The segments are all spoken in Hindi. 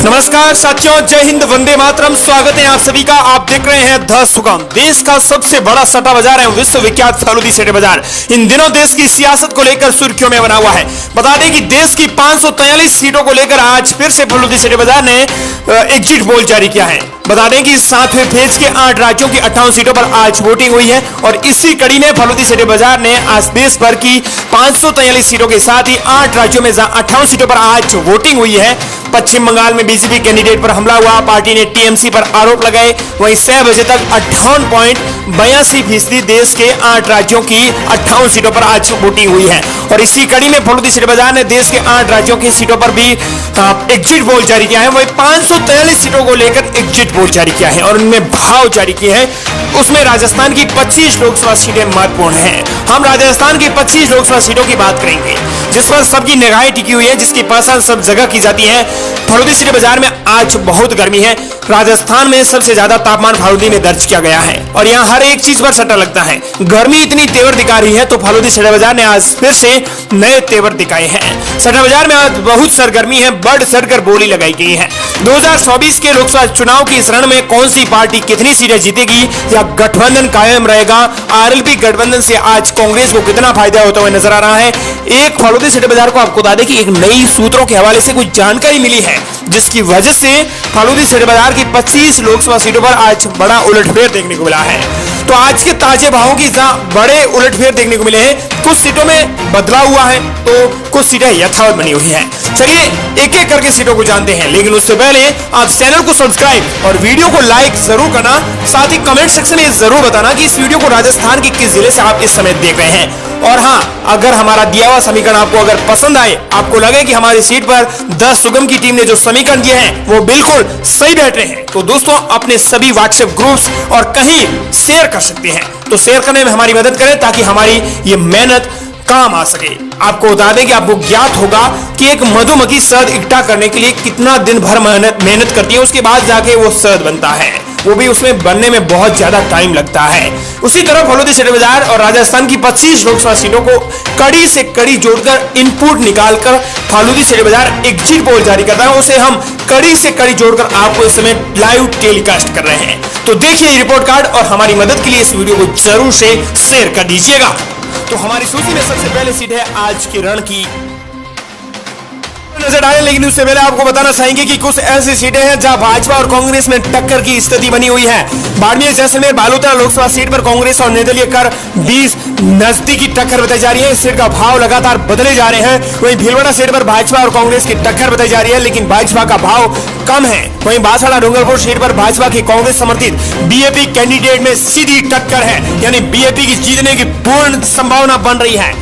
नमस्कार साथियों, जय हिंद, वंदे मातरम। स्वागत है आप सभी का। आप देख रहे हैं द सुगम। देश का सबसे बड़ा सट्टा बाजार है विश्वविख्यात फलूदी सट्टा बाजार। इन दिनों देश की सियासत को लेकर सुर्खियों में बना हुआ है। बता दें कि देश की 543 सीटों को लेकर आज फिर से फलूदी सट्टा बाजार ने एग्जिट पोल जारी किया है। बता दें कि 7वें फेज के 8 राज्यों की 58 सीटों पर आज वोटिंग हुई है और इसी कड़ी में फलूदी सट्टा बाजार ने आज देश भर की 543 सीटों के साथ ही 8 राज्यों में 58 सीटों पर आज वोटिंग हुई है। पश्चिम बंगाल में बीजेपी कैंडिडेट पर हमला हुआ, पार्टी ने टीएमसी पर आरोप लगाए। वहीं 6 बजे तक 58.82% देश के 8 राज्यों की 58 सीटों पर आज वोटिंग हुई है और इसी कड़ी में फलूदी सट्टा बाजार ने देश के 8 राज्यों की सीटों पर भी एग्जिट पोल जारी किया है। वही 543 सीटों को लेकर एग्जिट पोल जारी किया है और उनमें भाव जारी किए हैं। उसमें राजस्थान की 25 लोकसभा सीटें महत्वपूर्ण हैं। हम राजस्थान की 25 लोकसभा सीटों की बात करेंगे जिस पर सबकी निगाहें टिकी हुई है, जिसकी पहचान सब जगह की जाती है। फलूदी सट्टा बाजार में आज बहुत गर्मी है। राजस्थान में सबसे ज्यादा तापमान फलूदी में दर्ज किया गया है और यहाँ हर एक चीज पर सट्टा लगता है। गर्मी इतनी तेवर दिखा रही है तो फलूदी सट्टा बाजार ने आज फिर से नए तेवर दिखाए हैं। सट्टा बाजार में आज बहुत सरगर्मी है, बढ़ चढ़कर बोली लगाई गई है। 2024 के लोकसभा चुनाव की इस रण में कौन सी पार्टी कितनी सीटें जीतेगी या गठबंधन कायम रहेगा, आरएलपी गठबंधन से आज कांग्रेस को कितना फायदा होता हुआ नजर आ रहा है। एक फलूदी सट्टा बाजार को आपको बता दें कि एक नई सूत्रों के हवाले से कुछ जानकारी मिली है जिसकी वजह से फलूदी सट्टा बाजार की 25 लोकसभा सीटों पर आज बड़ा उलटफेर देखने को मिला है। तो आज के ताजे भावों की बड़े उलटफेर देखने को मिले हैं। कुछ सीटों में बदलाव हुआ है तो कुछ सीटें यथावत बनी हुई हैं। चलिए एक एक करके सीटों को जानते हैं, लेकिन उससे पहले आप चैनल को सब्सक्राइब और वीडियो को लाइक जरूर करना। साथ ही कमेंट सेक्शन में जरूर बताना कि इस वीडियो को राजस्थान के किस जिले से आप इस समय देख रहे हैं। और हाँ, अगर हमारा दिया हुआ समीकरण आपको अगर पसंद आए, आपको लगे कि हमारी सीट पर द सुगम की टीम ने जो समीकरण दिए हैं वो बिल्कुल सही बैठ रहे हैं, तो दोस्तों अपने सभी व्हाट्सएप ग्रुप्स और कहीं शेयर कर सकते हैं। तो शेयर करने में हमारी मदद करें ताकि हमारी ये मेहनत काम आ सके। आपको बता दें कि आपको ज्ञात होगा कि एक मधुमक्खी शहद इकट्ठा करने के लिए कितना दिन भर मेहनत करती है, उसके बाद जाके वो शहद बनता है, वो भी उसमें बनने में बहुत ज्यादा टाइम लगता है। उसी तरह फलूदी सट्टा बाजार और राजस्थान की 25 लोकसभा सीटों को कड़ी से कड़ी जोड़कर इनपुट निकालकर फलूदी सट्टा बाजार एग्जिट पोल जारी करता है। उसे हम कड़ी से कड़ी जोड़कर आपको इस समय लाइव टेलीकास्ट कर रहे हैं। तो देखिए रिपोर्ट कार्ड और हमारी मदद के लिए इस वीडियो को जरूर से शेयर कर दीजिएगा। तो हमारी सूची में सबसे पहले सीट है आज के रण की नजर डालें, लेकिन उससे पहले आपको बताना चाहेंगे कि कुछ ऐसी सीटें हैं जहां भाजपा और कांग्रेस में टक्कर की स्थिति बनी हुई है। बाड़मेर, जैसलमेर, बालोतरा लोकसभा सीट पर कांग्रेस और निर्दलीय कर 20 नजदीकी टक्कर बताई जा रही है। इस सीट का भाव लगातार बदले जा रहे हैं। वहीं भीलवाड़ा सीट पर भाजपा और कांग्रेस की टक्कर बताई जा रही है, लेकिन भाजपा का भाव कम है। वहीं बांसवाड़ा डूंगरपुर सीट पर भाजपा की कांग्रेस समर्थित बीएपी कैंडिडेट में सीधी टक्कर है, यानी बीएपी की जीतने की पूर्ण संभावना बन रही है।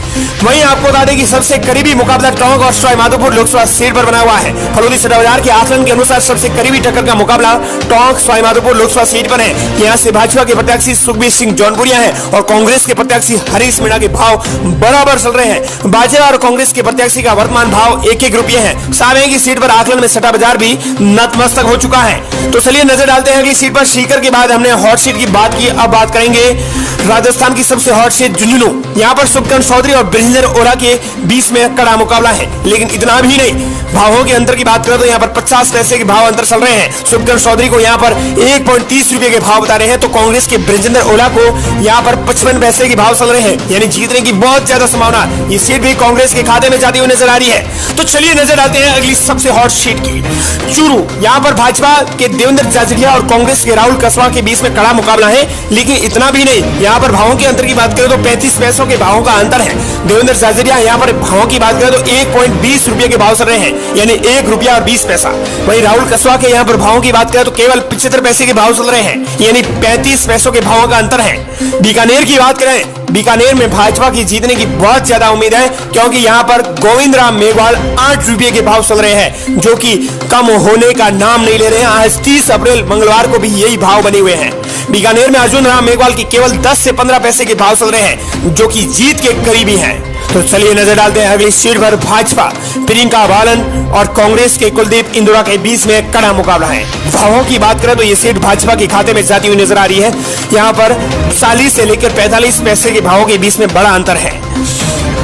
वहीं आपको बता दें कि सबसे करीबी मुकाबला टोंक और सवाईमाधोपुर लोकसभा सीट पर बना हुआ है। फलूदी सट्टा बाजार के आकलन के अनुसार सबसे करीबी टक्कर का मुकाबला टोंक सवाईमाधोपुर लोकसभा सीट पर है। यहाँ से भाजपा के प्रत्याशी सुखबीर सिंह जौनपुरिया है और कांग्रेस के प्रत्याशी हरीश मीणा के भाव बराबर चल रहे हैं। भाजपा और कांग्रेस के प्रत्याशी का वर्तमान भाव 1-1 रुपये है। सामने की सीट पर आकलन में सट्टा बाजार भी नतमस्तक हो चुका है। तो चलिए नजर डालते हैं अगली सीट पर। सीकर के बाद हमने हॉट सीट की बात की, अब बात करेंगे राजस्थान की सबसे हॉट सीट झुंझुनू। यहाँ पर सुखकरण चौधरी और बृजेंद्र ओरा के बीच में कड़ा मुकाबला है, लेकिन इतना भी नहीं। भावों के अंतर की बात करें तो यहाँ पर 50 पैसे के भाव अंतर चल रहे हैं। सुखकरण चौधरी को यहाँ पर 1.30 रुपए के भाव बता रहे हैं, तो कांग्रेस के बृजेंद्र ओरा को यहाँ पर 55 पैसे के भाव चल रहे हैं, यानी जीतने की बहुत ज्यादा संभावना। ये सीट भी कांग्रेस के खाते में जाती हुई नजर आ रही है। तो चलिए नजर डालते हैं अगली सबसे हॉट सीट की, चूरू। यहाँ पर भाजपा के देवेंद्र जाजरिया और कांग्रेस के राहुल कसवा के बीच में कड़ा मुकाबला है, लेकिन इतना भी नहीं। यहाँ पर भावों के अंतर की बात करें तो 35 पैसों के भावों का अंतर है। देवेंद्र जाजरिया यहाँ पर भावों की बात करें तो 1.20 रुपए के भाव चल रहे हैं, यानी 1 रुपया और 20 पैसा। वहीं राहुल कसवा के यहाँ पर भावों की बात करें तो केवल 75 पैसे के भाव चल रहे हैं, यानी 35 पैसों के भावों का अंतर है। बीकानेर की बात करें, बीकानेर में भाजपा की जीतने की बहुत ज्यादा उम्मीद है, क्योंकि यहाँ पर गोविंद राम मेघवाल 8 रुपये के भाव चल रहे हैं, जो कि कम होने का नाम नहीं ले रहे हैं। आज 30 अप्रैल मंगलवार को भी यही भाव बने हुए हैं। बीकानेर में अर्जुन राम मेघवाल की केवल 10 से 15 पैसे के भाव चल रहे हैं, जो कि जीत के करीबी हैं। तो चलिए नजर डालते हैं अगली सीट पर। भाजपा प्रियंका बालन और कांग्रेस के कुलदीप इंदौरा के बीच में कड़ा मुकाबला है। भावों की बात करें तो ये सीट भाजपा के खाते में जाती हुई नजर आ रही है। यहाँ पर 40 से लेकर 45 पैसे के भावों के बीच में बड़ा अंतर है।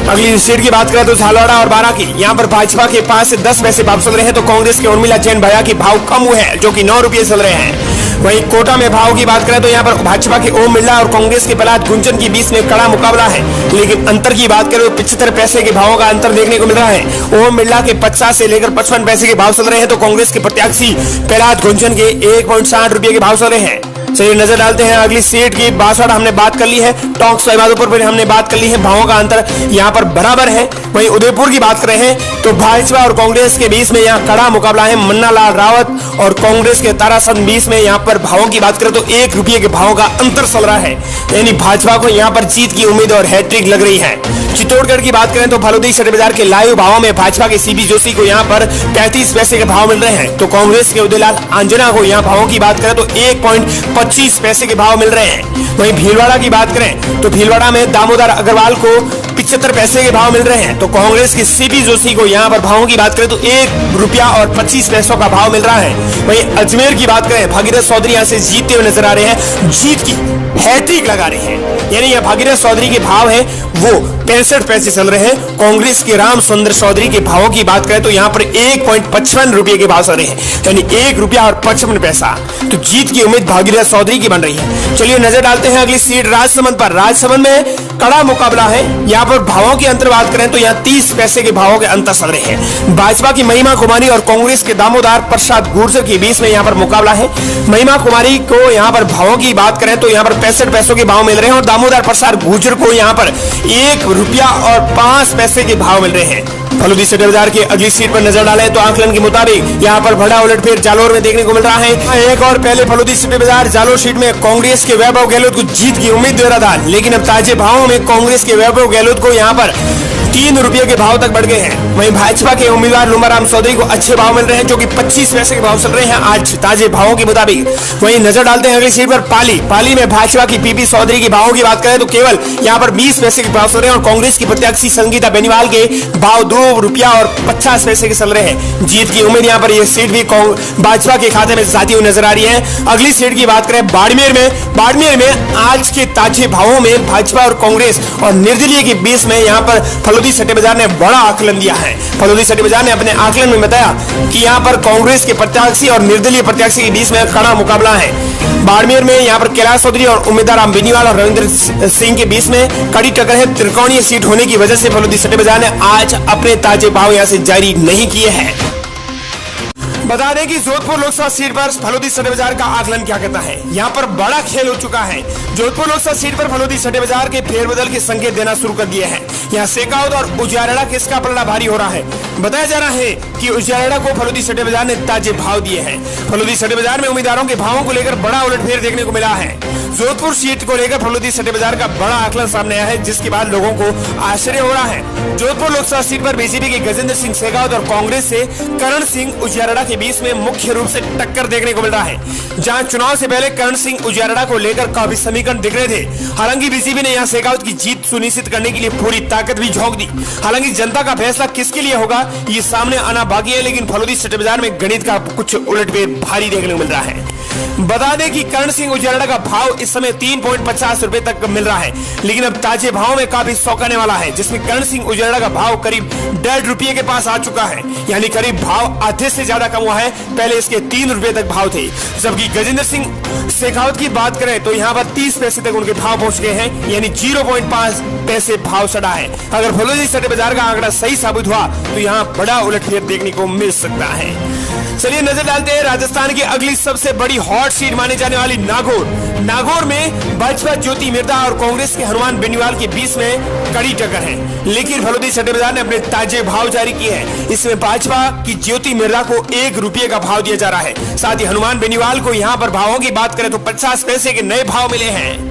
अगली सीट की बात करें तो झालावाड़ और बारां की, यहाँ पर भाजपा के 5 से 10 पैसे भाव चल रहे हैं तो कांग्रेस के उर्मिला जैन भैया के भाव कम हुए हैं जो कि 9 रुपये चल रहे हैं। वहीं कोटा में भाव की बात करें तो यहाँ पर भाजपा के ओम बिरला और कांग्रेस के प्रहलाद गुंजन के बीच में कड़ा मुकाबला है, लेकिन अंतर की बात करें तो 75 पैसे के भावों का अंतर देखने को मिल रहा है। ओम बिरला के 50 से लेकर 55 पैसे के भाव चल रहे हैं तो कांग्रेस के प्रत्याशी प्रहलाद गुंजन के 1.60 रुपये के भाव चल रहे हैं। चलिए नजर डालते हैं अगली सीट की। बांसवाड़ा हमने बात कर ली है, टोंक सवाईमाधोपुर पर हमने बात कर ली है, भावों का अंतर यहाँ पर बराबर है। वहीं उदयपुर की बात कर रहे हैं तो भाजपा और कांग्रेस के बीच में यहाँ कड़ा मुकाबला है। मन्ना लाल रावत और कांग्रेस के ताराचंद बीच में यहाँ पर भावों की बात करें तो 1 रुपये के भावों का अंतर चल रहा है, यानी भाजपा को यहाँ पर जीत की उम्मीद और हैट्रिक लग रही है। चित्तौड़गढ़ की बात करें तो फलोदी सटे बाजार के लाइव भावों में भाजपा के सीबी जोशी को यहाँ पर 35 पैसे के भाव मिल रहे हैं तो कांग्रेस के उदयलाल आंजना को यहाँ भावों की बात करें तो 1.25 पैसे के भाव मिल रहे हैं। वहीं भीलवाड़ा की बात करें तो भीलवाड़ा में दामोदर अग्रवाल को 75 पैसे के भाव मिल रहे हैं तो कांग्रेस के सीबी जोशी को यहाँ पर भावों की बात करें तो 1 रुपया और 25 पैसों का भाव मिल रहा है। वहीं अजमेर की बात करें भागीरथ चौधरी यहाँ से जीतते हुए नजर आ रहे हैं, जीत की हैट्रिक लगा रहे हैं, यानी यह भागीरथ चौधरी के भाव है वो 65 पैसे चल रहे हैं। कांग्रेस के राम सुंदर चौधरी के भावों की बात करें तो यहाँ पर 1.55 रुपये के भाव चल रहे हैं, यानी 1 रुपया और 55 पैसा। तो जीत की उम्मीद भागीरथ चौधरी की बन रही है। चलिए नजर डालते हैं अगली सीट राजसमंद पर। राजसमंद में कड़ा मुकाबला है, यहाँ पर भावों की अंतर बात करें तो यहाँ 30 पैसे के भावों के अंतर चल रहे हैं। भाजपा की महिमा कुमारी और कांग्रेस के दामोदर प्रसाद गुर्जर के बीच में यहाँ पर मुकाबला है। महिमा कुमारी को यहाँ पर भावों की बात करें तो यहाँ पर 65 पैसों के भाव मिल रहे हैं और दामोदर प्रसाद गुर्जर को यहाँ पर 1 रुपया और 5 पैसे के भाव मिल रहे हैं। फलोदी सटे बाजार की अगली सीट पर नजर डालें तो आकलन के मुताबिक यहाँ पर बड़ा उलटफेर जालोर में देखने को मिल रहा है। एक और पहले फलोदी सटे बाजार जालोर सीट में कांग्रेस के वैभव गहलोत को जीत की उम्मीद दे रहा था, लेकिन अब ताजे भावों में कांग्रेस के वैभव गहलोत को यहाँ पर 3 रुपये के भाव तक बढ़ गए हैं। वहीं भाजपा के उम्मीदवार लुम्बाराम चौधरी को अच्छे भाव मिल रहे हैं जो कि 25 पैसे के भाव चल रहे हैं आज ताजे भावों के मुताबिक। वहीं नजर डालते हैं अगली सीट पर पाली में भाजपा की पीपी चौधरी की भावों की बात करें तो केवल यहाँ पर 20 पैसे के भाव चल रहे हैं और कांग्रेस की प्रत्याशी संगीता बेनीवाल के भाव 2 रुपया और 50 पैसे के चल रहे हैं। जीत की उम्मीद यहाँ पर यह सीट भी भाजपा के खाते में जाती हुई नजर आ रही है। अगली सीट की बात करें बाड़मेर में आज के ताजे भावों में भाजपा और कांग्रेस और निर्दलीय के बीच में यहाँ पर फलोदी सटे बाजार ने बड़ा आकलन दिया है। फलोदी सटे बाजार ने अपने आकलन में बताया कि यहाँ पर कांग्रेस के प्रत्याशी और निर्दलीय प्रत्याशी के बीच में कड़ा मुकाबला है। बाड़मेर में यहाँ पर कैलाश चौधरी और उम्मीदवार राम बेनीवाल और रविंद्र सिंह के बीच में कड़ी टक्कर है। त्रिकोणीय सीट होने की वजह से फलोदी सटे बाजार ने आज अपने ताजे भाव यहाँ से जारी नहीं किए हैं। बता दें कि जोधपुर लोकसभा सीट पर फलोदी सटे बाजार का आकलन क्या कहता है। यहाँ पर बड़ा खेल हो चुका है। जोधपुर लोकसभा सीट पर फलोदी सटे बाजार के फेरबदल के संकेत देना शुरू कर दिए हैं। यहाँ शेखावत और उजियारड़ा किसका पलड़ा भारी हो रहा है। बताया जा रहा है कि उजियारड़ा को फलोदी सटे बाजार ने ताजे भाव दिए हैं। फलोदी सटे बाजार में उम्मीदवारों के भावों को लेकर बड़ा उलटफेर देखने को मिला है। जोधपुर सीट को लेकर फलोदी सटे बाजार का बड़ा आकलन सामने आया है, जिसके बाद लोगों को आश्चर्य हो रहा है। जोधपुर लोकसभा सीट पर बीजेपी के गजेंद्र सिंह शेखावत और कांग्रेस से करण सिंह उजियारड़ा के बीच में मुख्य रूप से टक्कर देखने को मिल रहा है। जहां चुनाव से पहले करण सिंह उजियारड़ा को लेकर काफी समीकरण दिख रहे थे। हालांकि बीजेपी ने यहां शेखावत की जीत सुनिश्चित करने के लिए पूरी ताकत भी झोंक दी। हालांकि जनता का फैसला किसके लिए होगा ये सामने आना बाकी है, लेकिन फलोदी सटे बाजार में गणित का कुछ उलटफेर भारी देखने को मिल रहा है। बता दें कि करण सिंह उजियारड़ा का भाव इस समय 3.50 रुपए तक मिल रहा है, लेकिन अब ताजे भाव में काफी चौंकाने वाला है, जिसमें करण सिंह उजियारड़ा का भाव करीब 1.5 रुपये के पास आ चुका है, यानी करीब भाव आधे से ज्यादा कम हुआ है। पहले इसके 3 रुपए तक भाव थे। जबकि गजेंद्र सिंह शेखावत की बात करें तो यहाँ पर 30 पैसे तक उनके भाव पहुंच गए हैं, यानी 0.5 पैसे भाव चढ़ा है। अगर फलोदी सटे बाजार का आंकड़ा सही साबित हुआ तो यहाँ बड़ा उलटफेर देखने को मिल सकता है। चलिए नजर डालते हैं राजस्थान की अगली सबसे बड़ी हॉट सीट मानी जाने वाली नागौर में भाजपा ज्योति मिर्धा और कांग्रेस के हनुमान बेनीवाल के बीच में कड़ी टक्कर है, लेकिन फलोदी सटे बाजार ने अपने ताजे भाव जारी किए हैं। इसमें भाजपा की ज्योति मिर्धा को 1 रुपये का भाव दिया जा रहा है। साथ ही हनुमान बेनीवाल को यहाँ पर भावों की बात करें तो 50 पैसे के नए भाव मिले हैं।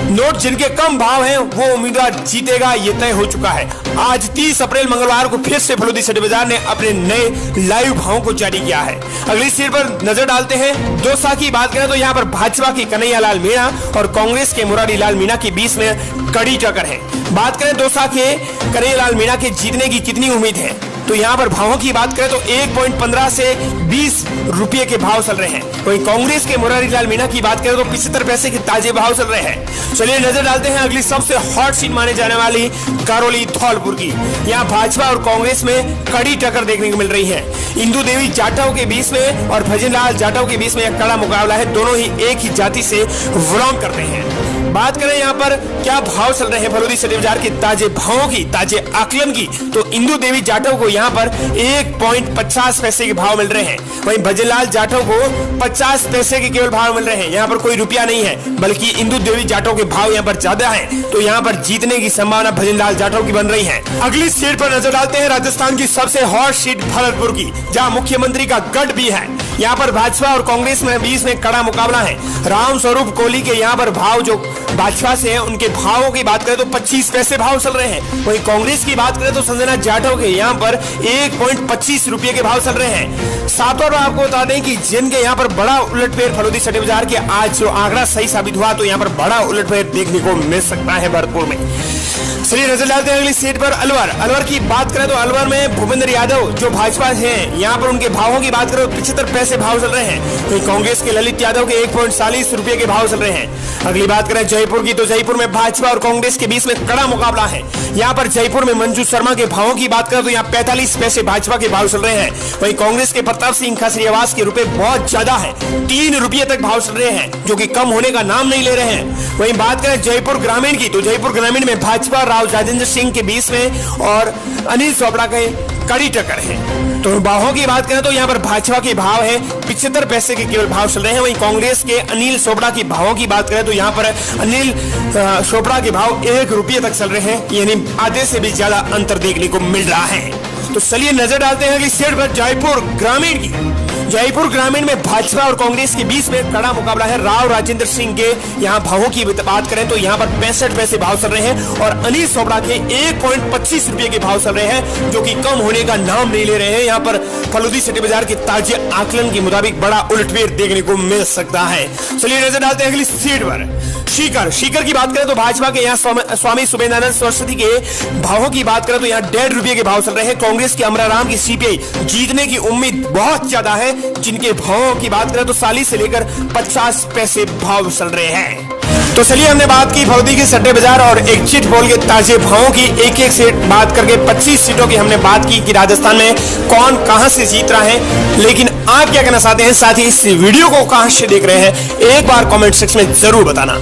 नोट जिनके कम भाव हैं वो उम्मीदवार जीतेगा, ये तय हो चुका है। आज 30 अप्रैल मंगलवार को फिर से फलोदी सटे बाजार ने अपने नए लाइव भावों को जारी किया है। अगली सीट पर नजर डालते हैं। दौसा की बात करें तो यहाँ पर भाजपा की कन्हैयालाल मीणा और कांग्रेस के मुरारी लाल मीणा के बीच में कड़ी टक्कर है। बात करें दौसा के कन्हैयालाल मीणा के जीतने की कितनी उम्मीद है तो यहाँ पर भावों की बात करें तो 1.15 से 20 रुपये के भाव चल रहे हैं। वहीं कांग्रेस के मुरारी लाल मीणा की बात करें तो 75 पैसे के ताजे भाव चल रहे हैं। चलिए नजर डालते हैं अगली सबसे हॉट सीट माने जाने वाली करौली धौलपुर की। यहाँ भाजपा और कांग्रेस में कड़ी टक्कर देखने को मिल रही है। इंदू देवी जाटव के बीच में और भजन लाल जाटव के बीच में एक कड़ा मुकाबला है। दोनों ही एक ही जाति से बिलोंग करते हैं। बात करें यहाँ पर क्या भाव चल रहे हैं फलोदी सिटी बाजार के ताजे भावों की, ताजे आकलन की, तो इंदू देवी जाटव को यहाँ पर 1.50 पैसे के भाव मिल रहे हैं। वहीं भजनलाल जाटव को 50 पैसे के केवल भाव मिल रहे हैं। यहाँ पर कोई रुपया नहीं है, बल्कि इंदू देवी जाटव के भाव यहाँ पर ज्यादा है, तो यहाँ पर जीतने की संभावना भजनलाल जाटव की बन रही है। अगली सीट पर नजर डालते हैं राजस्थान की सबसे हॉट सीट भरतपुर की, जहाँ मुख्यमंत्री का गढ़ भी है। यहाँ पर भाजपा और कांग्रेस में बीच में कड़ा मुकाबला है। राम स्वरूप कोहली के यहाँ पर भाव जो भाजपा से है, उनके भावों की बात करें तो 25 पैसे भाव चल रहे हैं। वहीं कांग्रेस की बात करें तो संजना जाटव के यहाँ पर 1.25 रुपये के भाव चल रहे हैं। साथ और आपको बता दें कि जिनके यहाँ पर बड़ा उलटफेर फलोदी सिटी बाजार के आज जो आंकड़ा सही साबित हुआ, तो यहाँ पर बड़ा उलटफेर देखने को मिल सकता है भरतपुर में। चलिए नजर डालते हैं अगली सीट पर अलवर की बात करें तो अलवर में भूपेंद्र यादव जो भाजपा है, यहाँ पर उनके भावों की बात करें तो 75 पैसे भाव चल रहे हैं। वहीं कांग्रेस के ललित यादव के 1.40 रुपये के भाव चल रहे हैं। अगली बात करें जयपुर की, तो जयपुर में भाजपा और कांग्रेस के बीच में कड़ा मुकाबला है। यहाँ पर जयपुर में मंजू शर्मा के भावों की बात करें तो यहाँ 45 पैसे भाजपा के भाव चल रहे हैं। वहीं कांग्रेस के प्रताप सिंह खाचरियावास के रुपए बहुत ज्यादा है, 3 रुपये तक भाव चल रहे हैं, जो कि कम होने का नाम नहीं ले रहे हैं। वहीं बात करें जयपुर ग्रामीण की, तो जयपुर ग्रामीण में भाजपा राव राजेंद्र सिंह के बीच में और अनिल चोपड़ा के कड़ी टक्कर है। तो भावों की बात करें तो यहाँ पर भाजपा के भाव है 75 पैसे के केवल भाव चल रहे हैं। वहीं कांग्रेस के अनिल चोपड़ा की भावों की बात करें तो यहाँ पर अनिल चोपड़ा के भाव 1 रुपये तक चल रहे हैं, यानी आधे से भी ज्यादा अंतर देखने को मिल रहा है। तो चलिए नजर डालते हैं कि सीट पर जयपुर ग्रामीण की। जयपुर ग्रामीण में भाजपा और कांग्रेस के बीच में कड़ा मुकाबला है। राव राजेंद्र सिंह के यहाँ भावों की बात करें तो यहाँ पर 65 पैसे भाव चल रहे हैं और अनिल चोपड़ा के 1.25 रुपये के भाव चल रहे हैं, जो कि कम होने का नाम नहीं ले रहे हैं। यहाँ पर फलोदी सिटी बाजार के ताजे आकलन के मुताबिक बड़ा उलटफेर देखने को मिल सकता है। चलिए नजर डालते हैं अगली सीट पर सीकर की बात करें तो भाजपा के यहाँ स्वामी सुबेदानंद सरस्वती के भावों की बात करें तो यहाँ 1.5 रुपये के भाव चल रहे हैं। कांग्रेस के अमराराम की सीपीआई जीतने की उम्मीद बहुत ज्यादा है, जिनके भावों की बात करें तो 40 से लेकर 50 पैसे भाव चल रहे हैं। तो चलिए हमने बात की फलोदी के सट्टे बाजार और एग्जिट पोल के ताजे भावों की। एक सीट बात करके 25 सीटों की हमने बात की कि राजस्थान में कौन कहां से जीत रहा है। लेकिन आप क्या कहना चाहते हैं, साथ ही इस वीडियो को कहां से देख रहे हैं, एक बार कमेंट सेक्शन में जरूर बताना।